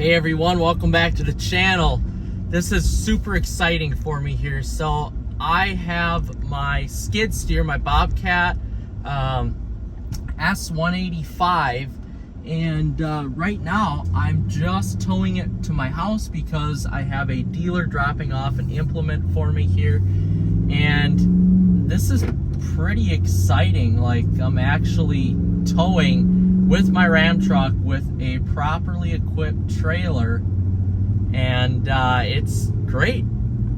Hey everyone, welcome back to the channel. This is super exciting for me here. So I have my skid steer, my Bobcat S185, and right now I'm just towing it to my house because I have a dealer dropping off an implement for me here, and this is pretty exciting. Like, I'm actually towing with my Ram truck with a properly equipped trailer, and it's great.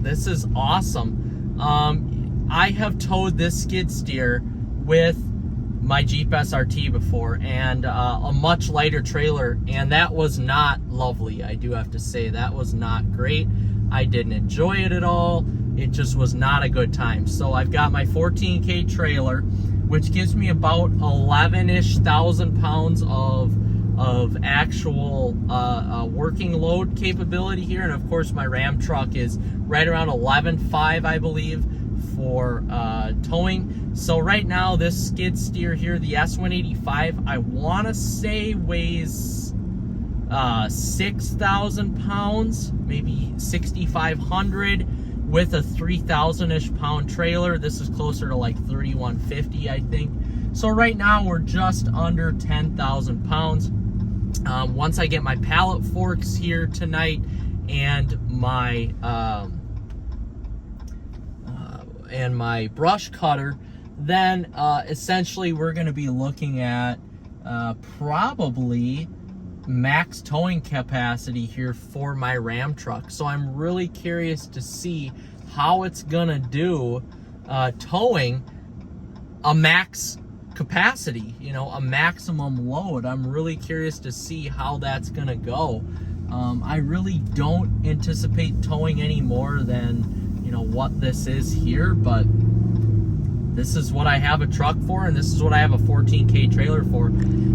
This is awesome. I have towed this skid steer with my Jeep SRT before, and a much lighter trailer, and that was not lovely. I do have to say, that was not great. I didn't enjoy it at all. It just was not a good time. So I've got my 14K trailer, which gives me about 11-ish thousand pounds of actual working load capability here. And of course my Ram truck is right around 11.5, I believe, for towing. So right now this skid steer here, the S185, I want to say weighs 6,000 pounds, maybe 6,500, with a 3,000-ish pound trailer. This is closer to like 3,150, I think. So right now we're just under 10,000 pounds. Once I get my pallet forks here tonight and my brush cutter, then essentially we're going to be looking at probably max towing capacity here for my Ram truck. So I'm really curious to see how it's gonna do towing a max capacity, you know, a maximum load. I'm really curious to see how that's gonna go. I really don't anticipate towing any more than, you know, what this is here, but this is what I have a truck for, and this is what I have a 14K trailer for.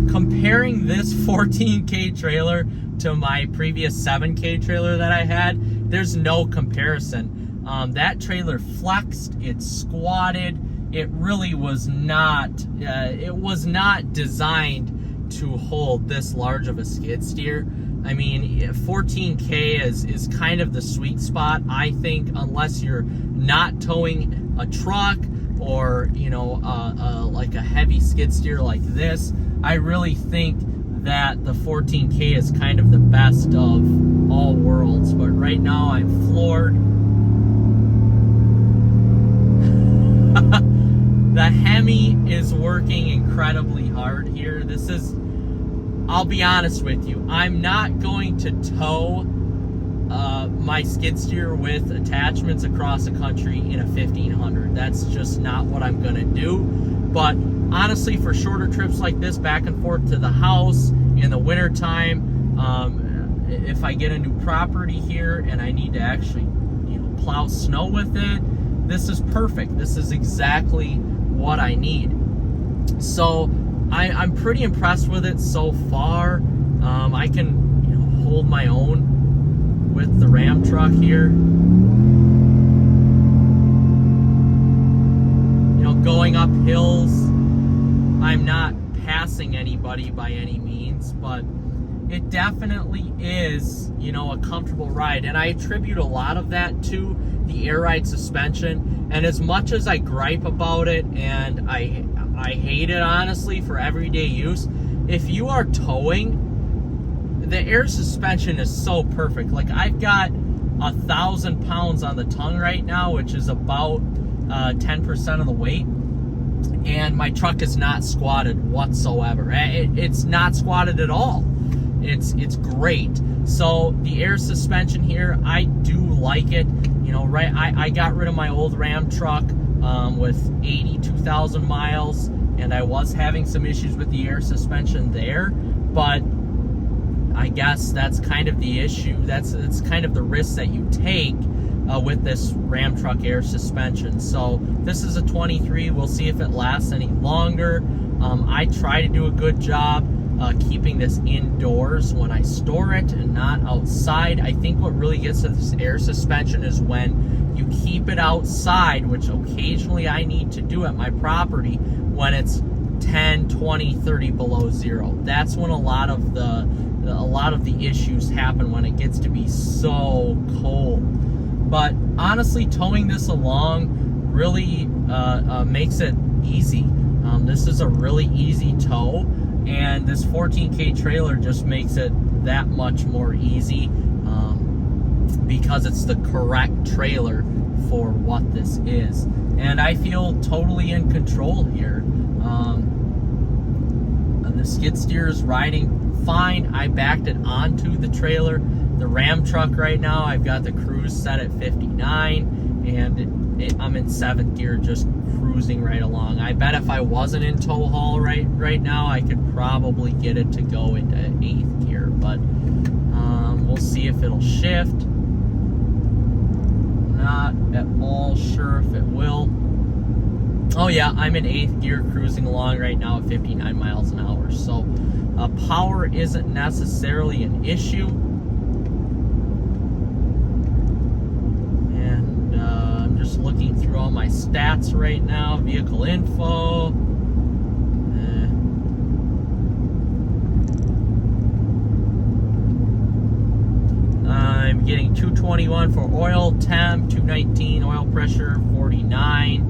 Comparing this 14K trailer to my previous 7K trailer that I had, there's no comparison. That trailer flexed, it squatted. It really was not, designed to hold this large of a skid steer. I mean, 14K is kind of the sweet spot, I think, unless you're not towing a truck or, you know, like a heavy skid steer like this. I really think that the 14K is kind of the best of all worlds. But right now I'm floored. The Hemi is working incredibly hard here. This is, I'll be honest with you, I'm not going to tow my skid steer with attachments across the country in a 1500. That's just not what I'm gonna do. But honestly, for shorter trips like this, back and forth to the house in the winter time, if I get a new property here and I need to actually, you know, plow snow with it, this is perfect. This is exactly what I need. So I'm pretty impressed with it so far. I can, you know, hold my own with the Ram truck here. You know, going up hills, I'm not passing anybody by any means, but it definitely is, you know, a comfortable ride. And I attribute a lot of that to the air ride suspension. And as much as I gripe about it, and I hate it honestly for everyday use, if you are towing, the air suspension is so perfect. Like, I've got 1,000 pounds on the tongue right now, which is about 10% of the weight, and my truck is not squatted whatsoever. It's not squatted at all. It's great. So the air suspension here, I do like it. You know, right? I got rid of my old Ram truck with 82,000 miles, and I was having some issues with the air suspension there, but I guess that's kind of the issue. That's kind of the risk that you take with this Ram truck air suspension. So this is a 23. We'll see if it lasts any longer. I try to do a good job keeping this indoors when I store it and not outside. I think what really gets to this air suspension is when you keep it outside, which occasionally I need to do at my property when it's 10, 20, 30 below zero. That's when a lot of the a lot of the issues happen when it gets to be so cold. But honestly, towing this along really makes it easy. This is a really easy tow, and this 14K trailer just makes it that much more easy because it's the correct trailer for what this is. And I feel totally in control here. The skid steer is riding fine. I backed it onto the trailer. The Ram truck right now, I've got the cruise set at 59, and I'm in 7th gear, just cruising right along. I bet if I wasn't in tow haul right now, I could probably get it to go into 8th gear, but we'll see if it'll shift. Not at all sure if it will. Oh yeah, I'm in 8th gear, cruising along right now at 59 miles an hour. So power isn't necessarily an issue. And I'm just looking through all my stats right now. Vehicle info. I'm getting 221 for oil temp, 219 oil pressure, 49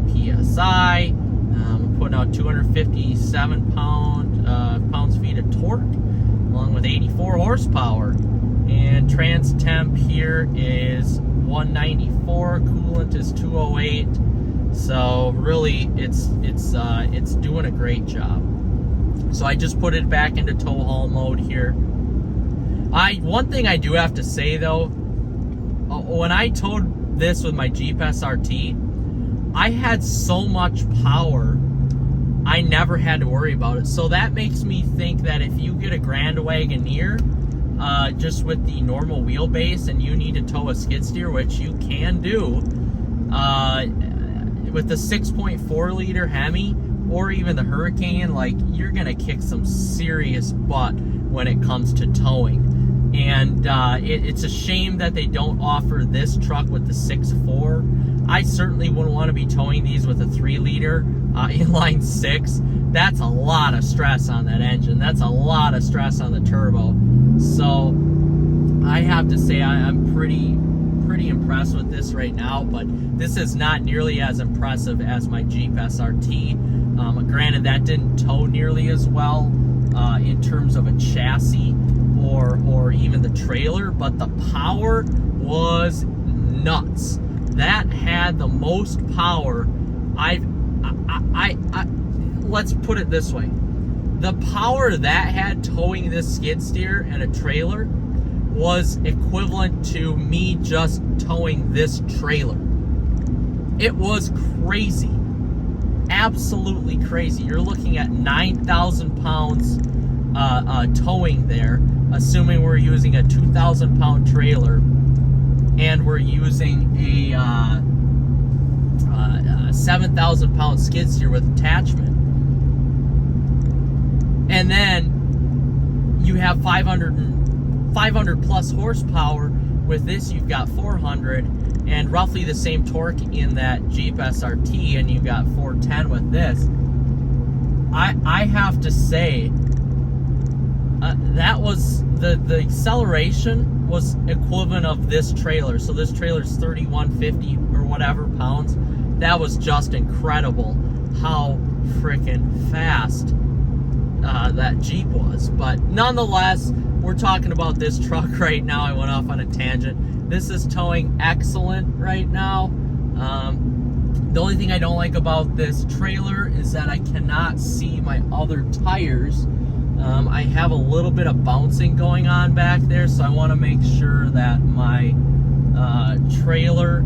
PSI. I'm putting out 257 pounds-feet of torque, along with 84 horsepower. And trans temp here is 194. Coolant is 208. So really, it's doing a great job. So I just put it back into tow haul mode here. One thing I do have to say though, when I towed this with my Jeep SRT, I had so much power, I never had to worry about it. So that makes me think that if you get a Grand Wagoneer, just with the normal wheelbase, and you need to tow a skid steer, which you can do, with the 6.4 liter Hemi, or even the Hurricane, like, you're gonna kick some serious butt when it comes to towing. And it's a shame that they don't offer this truck with the 6.4. I certainly wouldn't want to be towing these with a 3 liter inline 6. That's a lot of stress on that engine. That's a lot of stress on the turbo. So I have to say I'm pretty impressed with this right now, but this is not nearly as impressive as my Jeep SRT. Granted, that didn't tow nearly as well in terms of a chassis or even the trailer, but the power was nuts. That had the most power let's put it this way. The power that had towing this skid steer and a trailer was equivalent to me just towing this trailer. It was crazy. Absolutely crazy. You're looking at 9,000 pounds towing there, assuming we're using a 2,000 pound trailer and we're using a 7,000 pound skid steer with attachment. And then you have 500 plus horsepower. With this, you've got 400, and roughly the same torque in that Jeep SRT, and you've got 410 with this. I have to say, that was the acceleration was equivalent of this trailer. So this trailer's 3,150 or whatever pounds. That was just incredible how freaking fast that Jeep was. But nonetheless, we're talking about this truck right now. I went off on a tangent. This is towing excellent right now. The only thing I don't like about this trailer is that I cannot see my other tires. I have a little bit of bouncing going on back there, so I want to make sure that my trailer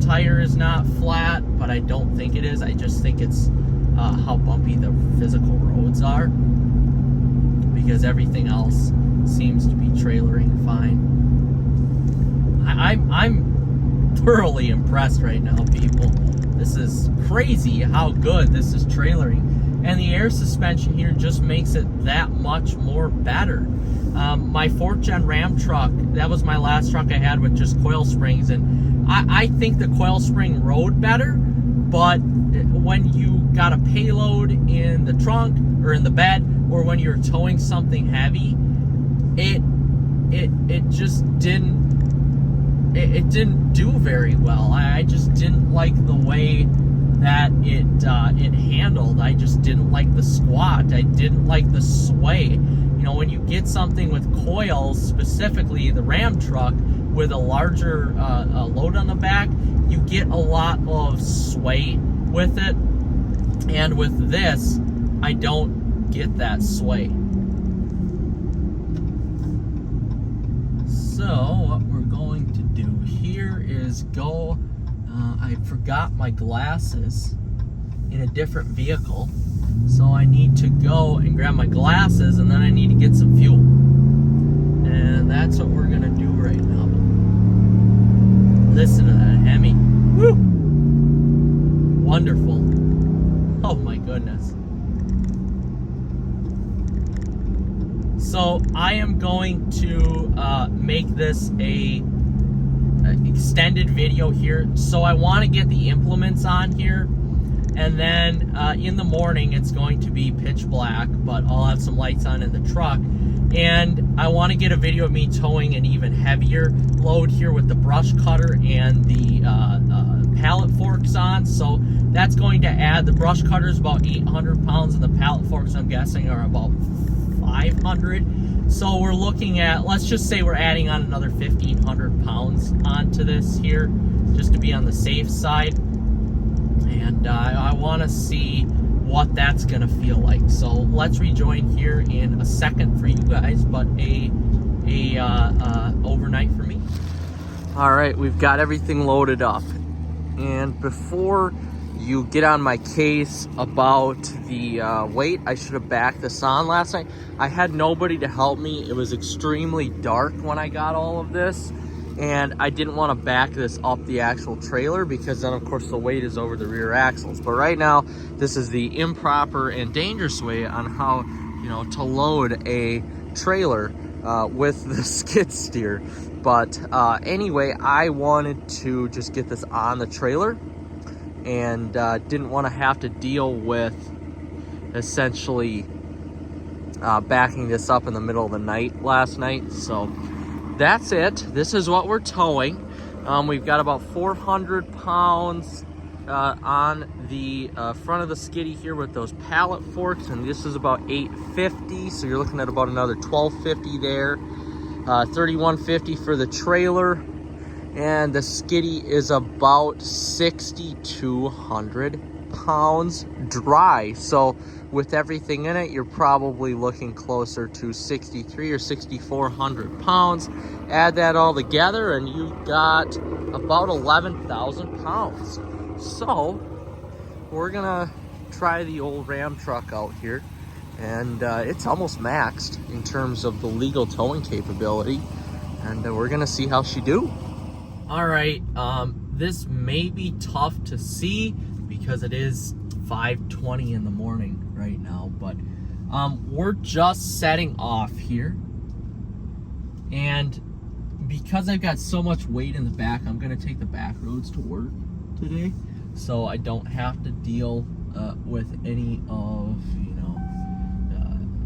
tire is not flat, but I don't think it is. I just think it's how bumpy the physical roads are, because everything else seems to be trailering fine. I'm thoroughly impressed right now, people. This is crazy how good this is trailering. And the air suspension here just makes it that much more better. My 4th gen Ram truck, that was my last truck I had with just coil springs, and I think the coil spring rode better, but when you got a payload in the trunk or in the bed, or when you're towing something heavy, it just didn't, it didn't do very well. I just didn't like the way that it handled. I just didn't like the squat. I didn't like the sway. You know, when you get something with coils, specifically the Ram truck with a larger load on the back, you get a lot of sway with it. And with this, I don't get that sway. So what we're going to do here is go, I forgot my glasses in a different vehicle. So I need to go and grab my glasses, and then I need to get some fuel. And that's what we're gonna do right now. Listen to that Hemi. Woo! Wonderful. Oh my goodness. So I am going to make this a extended video here. So I want to get the implements on here, and then in the morning it's going to be pitch black, but I'll have some lights on in the truck. And I want to get a video of me towing an even heavier load here with the brush cutter and the pallet forks on. So that's going to add, the brush cutter is about 800 pounds and the pallet forks, I'm guessing, are about 500. So we're looking at, let's just say we're adding on another 1,500 pounds onto this here, just to be on the safe side. And I want to see what that's gonna feel like. So let's rejoin here in a second for you guys, but a overnight for me. All right, we've got everything loaded up, and before you get on my case about the weight, I should have backed this on last night. I had nobody to help me. It was extremely dark when I got all of this, and I didn't want to back this up the actual trailer because then of course the weight is over the rear axles. But right now this is the improper and dangerous way on how, you know, to load a trailer with the skid steer. But anyway, I wanted to just get this on the trailer, and didn't want to have to deal with essentially backing this up in the middle of the night last night. So that's it. This is what we're towing. We've got about 400 pounds on the front of the skiddy here with those pallet forks, and this is about 850, so you're looking at about another 1250 there. 3150 for the trailer, and the skiddy is about 6,200 pounds dry. So with everything in it, you're probably looking closer to 6,300 or 6,400 pounds. Add that all together and you've got about 11,000 pounds. So we're gonna try the old Ram truck out here, and it's almost maxed in terms of the legal towing capability, and we're gonna see how she do. All right, this may be tough to see because it is 5:20 in the morning right now, but we're just setting off here, and because I've got so much weight in the back, I'm gonna take the back roads to work today, so I don't have to deal with any of, you know,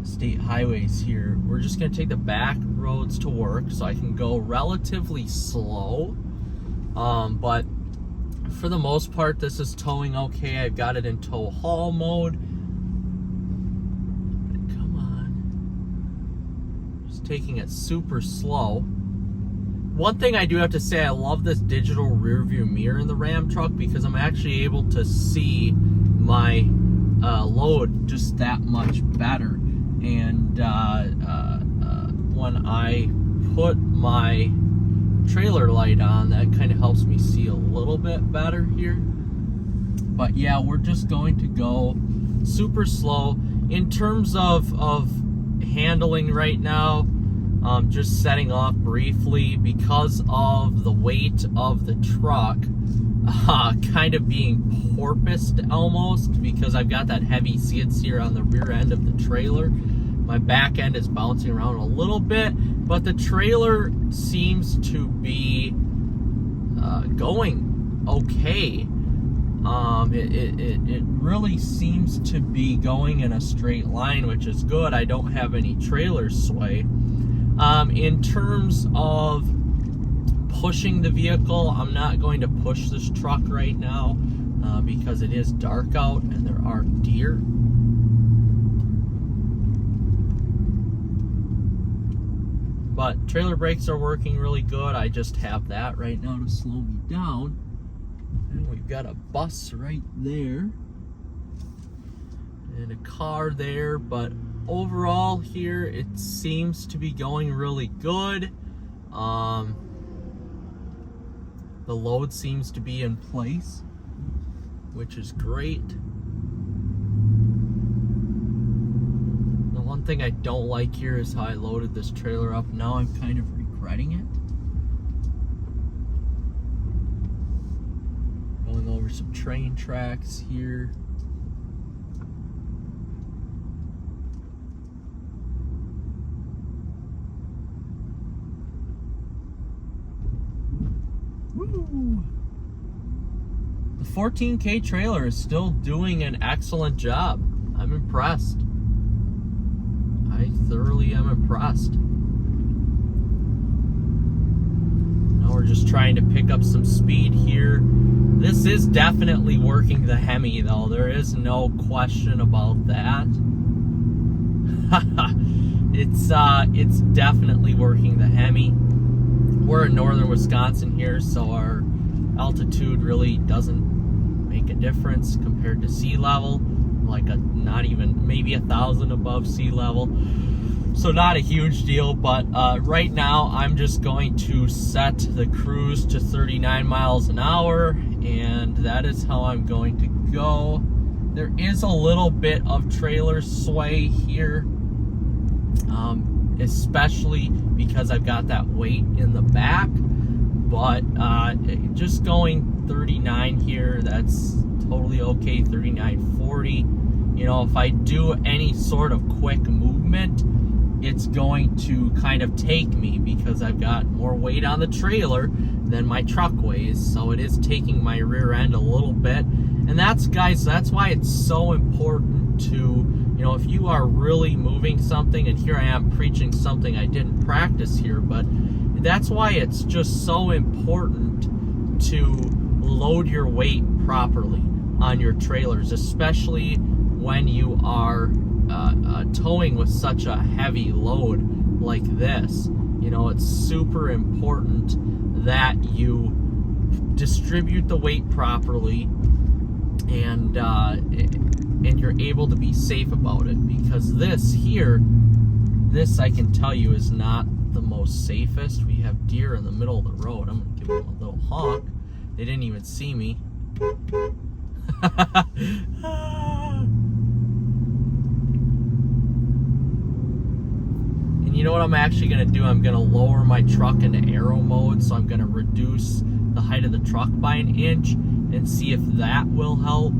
state highways here. We're just gonna take the back roads to work, so I can go relatively slow, but for the most part this is towing okay. I've got it in tow haul mode. Come on, just taking it super slow. One thing I do have to say, I love this digital rear view mirror in the Ram truck because I'm actually able to see my load just that much better. And when I put my trailer light on, that kind of helps me see a little bit better here. But yeah, we're just going to go super slow. In terms of handling right now, just setting off briefly because of the weight of the truck kind of being porpoised almost, because I've got that heavy skid steer on the rear end of the trailer. My back end is bouncing around a little bit, but the trailer seems to be going okay. It really seems to be going in a straight line, which is good. I don't have any trailer sway. In terms of pushing the vehicle, I'm not going to push this truck right now because it is dark out and there are deer. But trailer brakes are working really good. I just have that right now to slow me down. And we've got a bus right there. And a car there. But overall here, it seems to be going really good. The load seems to be in place, which is great. The one thing I don't like here is how I loaded this trailer up. Now I'm kind of regretting it. Going over some train tracks here. Woo! The 14K trailer is still doing an excellent job. I'm impressed. I thoroughly am impressed. Now we're just trying to pick up some speed here. This is definitely working the Hemi though. There is no question about that. It's definitely working the Hemi. We're in northern Wisconsin here, so our altitude really doesn't make a difference compared to sea level. Like not even maybe 1,000 above sea level, so not a huge deal. But right now I'm just going to set the cruise to 39 miles an hour, and that is how I'm going to go. There is a little bit of trailer sway here, especially because I've got that weight in the back, but just going 39 here, that's totally okay. 39.40. You know, if I do any sort of quick movement, it's going to kind of take me because I've got more weight on the trailer than my truck weighs, so it is taking my rear end a little bit. And that's, guys, that's why it's so important to, you know, if you are really moving something, and here I am preaching something I didn't practice here, but that's why it's just so important to load your weight properly on your trailers, especially when you are towing with such a heavy load like this. You know, it's super important that you distribute the weight properly, and you're able to be safe about it, because this here, this I can tell you is not the most safest. We have deer in the middle of the road. I'm gonna give them a little honk. They didn't even see me. And you know what I'm actually gonna do? I'm gonna lower my truck into aero mode, so I'm gonna reduce the height of the truck by an inch and see if that will help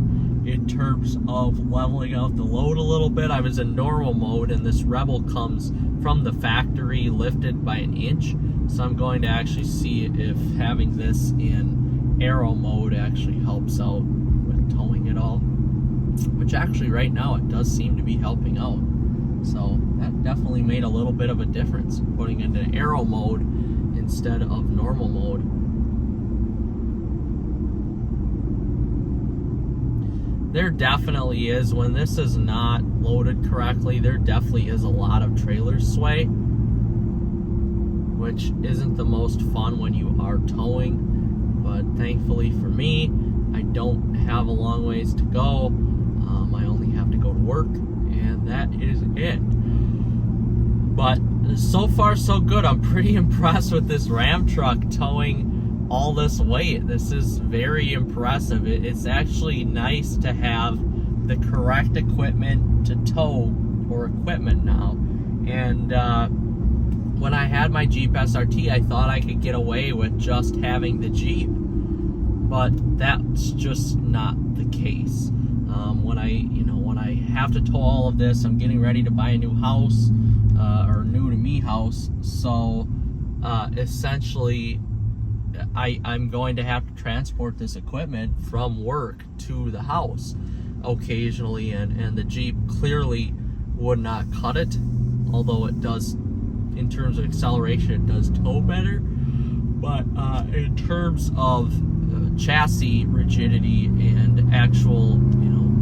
in terms of leveling out the load a little bit. I was in normal mode, and this Rebel comes from the factory lifted by an inch, so I'm going to actually see if having this in aero mode actually helps out with towing it all, which actually right now it does seem to be helping out. So that definitely made a little bit of a difference, putting it into aero mode instead of normal mode. There definitely is, when this is not loaded correctly, there definitely is a lot of trailer sway, which isn't the most fun when you are towing. But thankfully for me, I don't have a long ways to go. I only have to go to work, and that is it. But so far so good. I'm pretty impressed with this Ram truck towing all this weight. This is very impressive. It's actually nice to have the correct equipment to tow, or equipment now. And when I had my Jeep SRT, I thought I could get away with just having the Jeep, but that's just not the case. When I have to tow all of this, I'm getting ready to buy a new house, or new to me house, so essentially I'm going to have to transport this equipment from work to the house occasionally, and the Jeep clearly would not cut it, although it does in terms of acceleration, it does tow better. But in terms of chassis rigidity and actual,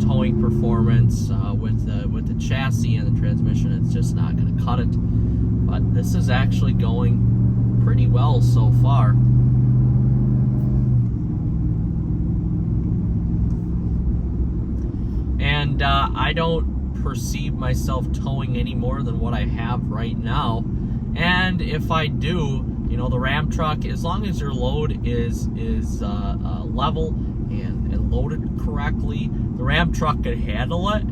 towing performance with the chassis and the transmission, it's just not going to cut it. But this is actually going pretty well so far. And I don't perceive myself towing any more than what I have right now. And if I do, the Ram truck, as long as your load is level and loaded correctly, the Ram truck can handle it.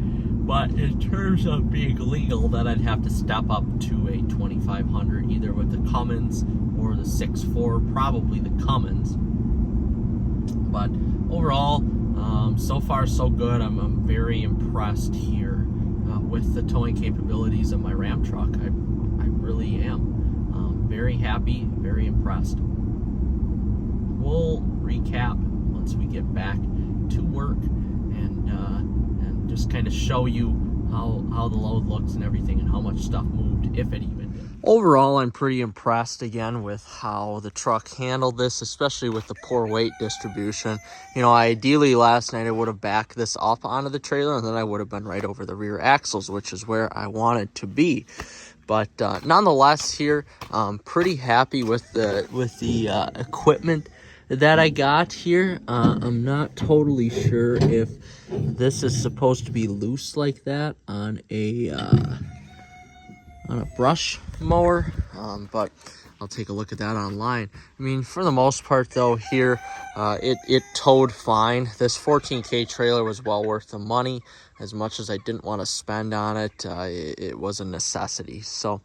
But in terms of being legal, then I'd have to step up to a 2500, either with the Cummins or the 6.4, probably the Cummins. But overall, so far so good. I'm very impressed here with the towing capabilities of my Ram truck. I really am. Very happy, very impressed. We'll recap once we get back to work and just kind of show you how the load looks and everything and how much stuff moved, if it even did. Overall, I'm pretty impressed again with how the truck handled this, especially with the poor weight distribution. Ideally last night I would have backed this up onto the trailer and then I would have been right over the rear axles, which is where I wanted to be. But nonetheless, here I'm pretty happy with the equipment that I got here. I'm not totally sure if this is supposed to be loose like that on a brush mower, but I'll take a look at that online. I mean, for the most part though, here it towed fine. This 14K trailer was well worth the money. As much as I didn't want to spend on it, it was a necessity. So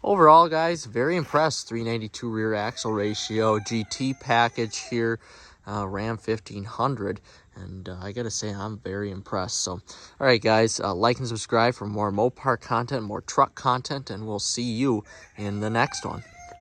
overall, guys, very impressed. 392 rear axle ratio, GT package here, Ram 1500. And I gotta say, I'm very impressed. So, all right, guys, like and subscribe for more Mopar content, more truck content, and we'll see you in the next one.